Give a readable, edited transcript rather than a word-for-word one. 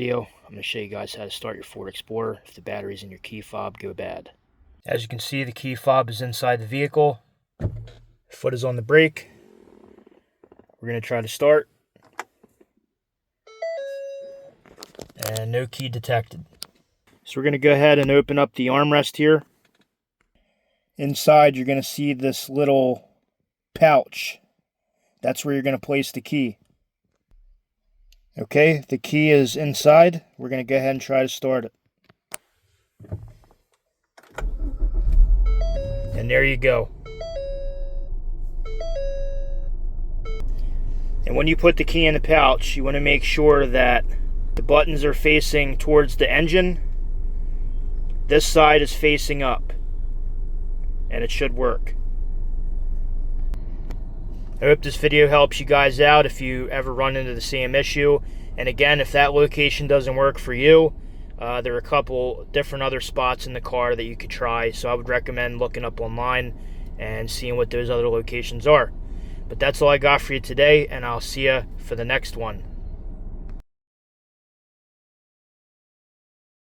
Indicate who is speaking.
Speaker 1: video, I'm going to show you guys how to start your Ford Explorer if the batteries in your key fob go bad. As you can see, the key fob is inside the vehicle. Foot is on the brake. We're going to try to start. And no key detected. So we're going to go ahead and open up the armrest here. Inside, you're going to see this little pouch. That's where you're going to place the key. Okay, the key is inside. We're going to go ahead and try to start it. And there you go. And when you put the key in the pouch, you want to make sure that the buttons are facing towards the engine. This side is facing up. And it should work. I hope this video helps you guys out if you ever run into the same issue. And again, if that location doesn't work for you, there are a couple different other spots in the car that you could try. So I would recommend looking up online and seeing what those other locations are. But that's all I got for you today, and I'll see you for the next one.